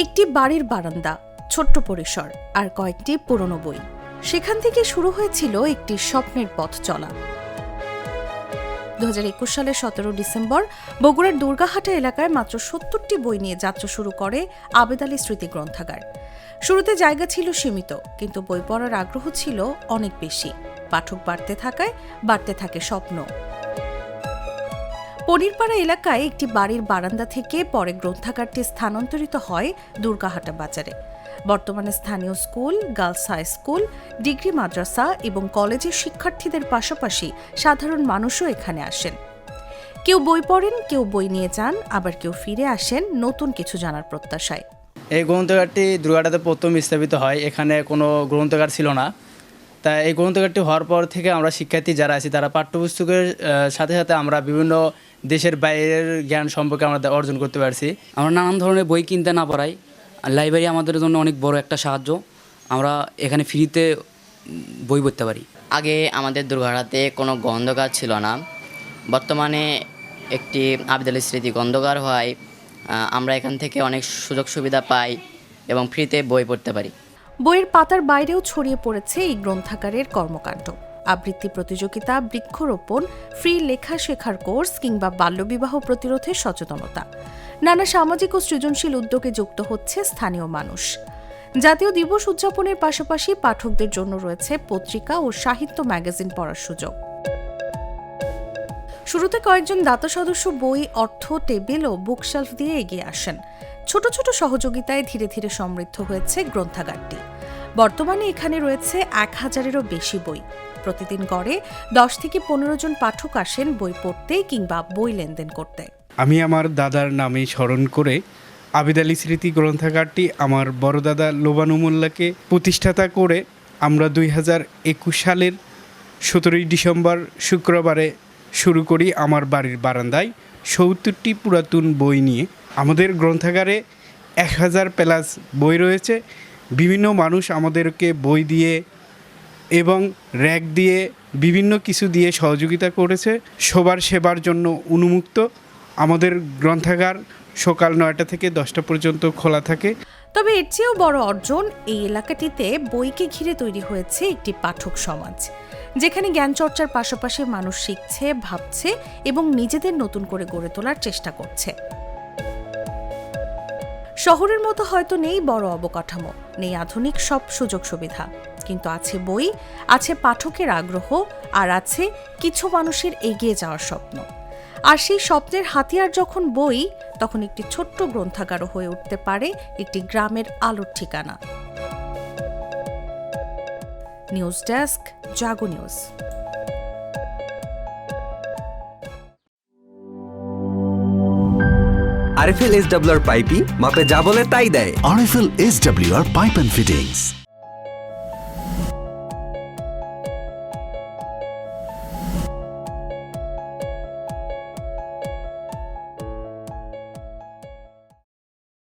একটি বাড়ির বারান্দা, ছোট্ট পরিসর আর কয়েকটি পুরনো বই। সেখান থেকে শুরু হয়েছিল একটি স্বপ্নের পথ চলা। 2021 সালের 17 ডিসেম্বর বগুড়ার দুর্গাহাটা এলাকায় মাত্র 70টি বই নিয়ে যাত্রা শুরু করে আবেদ আলী স্মৃতি গ্রন্থাগার। শুরুতে জায়গা ছিল সীমিত, কিন্তু বই পড়ার আগ্রহ ছিল অনেক বেশি। পাঠক বাড়তে থাকায় বাড়তে থাকে স্বপ্ন। পনিরপাড়া এলাকায় একটি বাড়ির বারান্দা থেকে পরে গ্রন্থাগারটি স্থানান্তরিত হয় দুর্গাহাটা বাজারে। বর্তমানে স্থানীয় school, girls high school, degree মাদ্রাসা এবং কলেজের শিক্ষার্থীদের পাশাপাশি সাধারণ মানুষও এখানে আসেন। কেউ বই পড়েন, কেউ বই নিয়ে যান, আবার কেউ ফিরে আসেন নতুন কিছু জানার প্রত্যাশায়। এই গ্রন্থাগারটি দুর্গাহাটাতে প্রথম স্থাপিত হয়। এখানে কোনো গ্রন্থাগার ছিল না। তাই এই গ্রন্থাগারটি হওয়ার পর থেকে আমরা শিক্ষার্থী যারা আছি তারা পাঠ্যপুস্তকের সাথে সাথে আমরা বিভিন্ন দেশের বাইরের জ্ঞান সম্পর্কে আমরা অর্জন করতে পারছি। আমরা নানান ধরনের বই কিনতে না পারাই লাইব্রেরি আমাদের জন্য অনেক বড় একটা সাহায্য। আমরা এখানে ফ্রিতে বই পড়তে পারি। আগে আমাদের দুর্গাহাটাতে কোনো গ্রন্থাগার ছিল না। বর্তমানে একটি আবেদ আলী স্মৃতি গ্রন্থাগার হওয়ায় আমরা এখান থেকে অনেক সুযোগ সুবিধা পাই এবং ফ্রিতে বই পড়তে পারি। বইয়ের পাতার বাইরেও ছড়িয়ে পড়েছে এই গ্রন্থাগারের কর্মকাণ্ড। আবৃত্তি প্রতিযোগিতা, বৃক্ষরোপণ, ফ্রি লেখা শেখার কোর্স কিংবা বাল্যবিবাহ প্রতিরোধে সচেতনতা। নানা সামাজিক ও সৃজনশীল উদ্যোগে যুক্ত হচ্ছে স্থানীয় মানুষ। জাতীয় দিবস উদযাপনের পাশাপাশি পাঠকদের জন্য রয়েছে পত্রিকা ও সাহিত্য ম্যাগাজিন পড়ার সুযোগ। শুরুতে কয়েকজন দাতা সদস্য বই, অর্থ, টেবিল ও বুকশেলফ দিয়ে এগিয়ে আসেন। ছোট ছোট সহযোগিতায় ধীরে ধীরে সমৃদ্ধ হয়েছে গ্রন্থাগারটি। বর্তমানে এখানে রয়েছে 1000-এরও বেশি বই। প্রতিদিন গড়ে 10 থেকে 15 জন পাঠক আসেন বই পড়তে কিংবা বই লেনদেন করতে। আমি আমার দাদার নামে স্মরণ করে আবেদ আলী স্মৃতি গ্রন্থাগারটি আমার বড় দাদা লোবানু মোল্লাকে প্রতিষ্ঠাতা করে আমরা 2021 সালের 17 ডিসেম্বর শুক্রবারে শুরু করি আমার বাড়ির বারান্দায় 70টি পুরাতন বই নিয়ে। আমাদের গ্রন্থাগারে 1000 প্লাস বই রয়েছে। বিভিন্ন মানুষ আমাদেরকে বই দিয়ে এবং র্যাক দিয়ে বিভিন্ন কিছু দিয়ে সহযোগিতা করেছে। সবার সেবার জন্য উন্মুক্ত। আমাদের গ্রন্থাগার সকাল 9টা থেকে 10টা পর্যন্ত খোলা থাকে। তবে এর চেয়েও বড় অর্জন, এই এলাকাটিতে বইকে ঘিরে তৈরি হয়েছে একটি পাঠক সমাজ, যেখানে জ্ঞান চর্চার পাশাপাশি মানুষ শিখছে, ভাবছে এবং নিজেদের নতুন করে গড়ে তোলার চেষ্টা করছে। শহরের মতো হয়তো নেই বড় অবকাঠামো, নেই আধুনিক সব সুযোগ সুবিধা, কিন্তু আছে বই, আছে পাঠকের আগ্রহ, আর আছে কিছু মানুষের এগিয়ে যাওয়ার স্বপ্ন। আর সেই স্বপ্নের হাতিয়ার যখন বই, তখন একটি ছোট্ট গ্রন্থাগারও হয়ে উঠতে পারে একটি গ্রামের আলোর ঠিকানা। News desk, Jago News. RFL SWR পাইপই মাপে যা বলে তাই দেয়। RFL SWR pipe and fittings.